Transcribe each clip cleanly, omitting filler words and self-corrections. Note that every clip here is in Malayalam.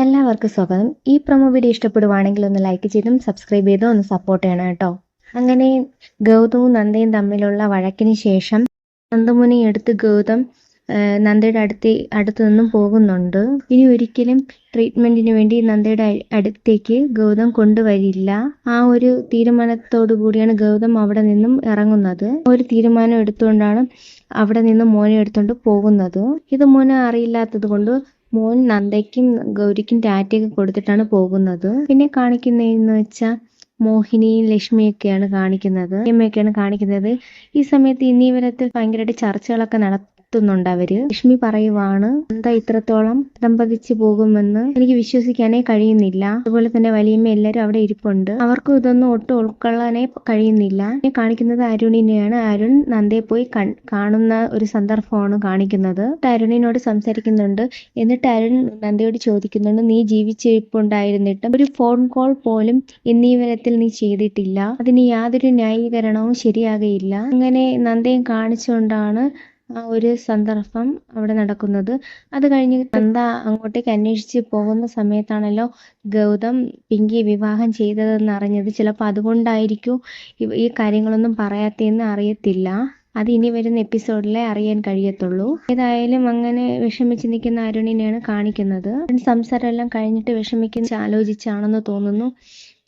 എല്ലാവർക്കും സ്വാഗതം. ഈ പ്രൊമോ വീഡിയോ ഇഷ്ടപ്പെടുവാണെങ്കിൽ ഒന്ന് ലൈക്ക് ചെയ്തും സബ്സ്ക്രൈബ് ചെയ്തും ഒന്ന് സപ്പോർട്ട് ചെയ്യണം കേട്ടോ. അങ്ങനെ ഗൗതവും നന്ദയും തമ്മിലുള്ള വഴക്കിന് ശേഷം നന്ദമുനി എടുത്ത് ഗൗതം നന്ദയുടെ അടുത്ത് നിന്നും പോകുന്നുണ്ട്. ഇനി ഒരിക്കലും ട്രീറ്റ്മെന്റിന് വേണ്ടി നന്ദയുടെ അടുത്തേക്ക് ഗൗതം കൊണ്ടുവരില്ല. ആ ഒരു തീരുമാനത്തോടു കൂടിയാണ് ഗൗതം അവിടെ നിന്നും ഇറങ്ങുന്നത്. ഒരു തീരുമാനം എടുത്തുകൊണ്ടാണ് അവിടെ നിന്ന് മോനെ എടുത്തുകൊണ്ട് പോകുന്നത്. ഇത് മോനെ അറിയില്ലാത്തത് കൊണ്ട് മോൻ നന്ദയ്ക്കും ഗൗരിക്കും ടാറ്റയൊക്കെ കൊടുത്തിട്ടാണ് പോകുന്നത്. പിന്നെ കാണിക്കുന്നതെന്ന് വെച്ചാൽ മോഹിനിയും ലക്ഷ്മിയൊക്കെയാണ് കാണിക്കുന്നത്. ഈ സമയത്ത് ഇന്നീവരത്തിൽ ഭയങ്കരമായിട്ട് ചർച്ചകളൊക്കെ നടത്തുന്നുണ്ട് അവര്. ലക്ഷ്മി പറയുവാണ് നന്ദ ഇത്രത്തോളം ദമ്പതിച്ചു പോകുമെന്ന് എനിക്ക് വിശ്വസിക്കാനേ കഴിയുന്നില്ല. അതുപോലെ തന്നെ വലിയമ്മ എല്ലാവരും അവിടെ ഇരിപ്പുണ്ട്. അവർക്കും ഇതൊന്നും ഒട്ടും ഉൾക്കൊള്ളാനേ കഴിയുന്നില്ല. കാണിക്കുന്നത് അരുണിനെയാണ്. അരുൺ നന്ദയെ പോയി കാണുന്ന ഒരു സന്ദർഭമാണ് കാണിക്കുന്നത്. അരുണിനോട് സംസാരിക്കുന്നുണ്ട്. എന്നിട്ട് അരുൺ നന്ദയോട് ചോദിക്കുന്നുണ്ട്, നീ ജീവിച്ചിരിപ്പുണ്ടായിരുന്നിട്ടും ഒരു ഫോൺ കോൾ പോലും ഇന്നീവരത്തിൽ നീ ചെയ്തിട്ടില്ല. അതിന് യാതൊരു ന്യായീകരണവും ശരിയാകയില്ല. അങ്ങനെ നന്ദയും കാണിച്ചുകൊണ്ടാണ് ആ ഒരു സന്ദർഭം അവിടെ നടക്കുന്നത്. അത് കഴിഞ്ഞ് നന്ദ അങ്ങോട്ടേക്ക് അന്വേഷിച്ച് പോകുന്ന സമയത്താണല്ലോ ഗൗതം പിങ്കിയെ വിവാഹം ചെയ്തതെന്ന് അറിഞ്ഞത്. ചിലപ്പോൾ അതുകൊണ്ടായിരിക്കും ഈ കാര്യങ്ങളൊന്നും പറയാത്തതെന്ന് അറിയത്തില്ല. അത് ഇനി വരുന്ന എപ്പിസോഡിലെ അറിയാൻ കഴിയത്തുള്ളൂ. ഏതായാലും അങ്ങനെ വിഷമിച്ച് നിൽക്കുന്ന അരുണിനെയാണ് കാണിക്കുന്നത്. സംസാരം എല്ലാം കഴിഞ്ഞിട്ട് വിഷമിക്കുന്ന ആലോചിച്ചാണെന്ന് തോന്നുന്നു.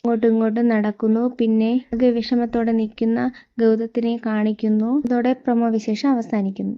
അങ്ങോട്ടും ഇങ്ങോട്ടും നടക്കുന്നു. പിന്നെ വിഷമത്തോടെ നിൽക്കുന്ന ഗൗതത്തിനെ കാണിക്കുന്നു. അതോടെ പ്രൊമോ വിശേഷം അവസാനിക്കുന്നു.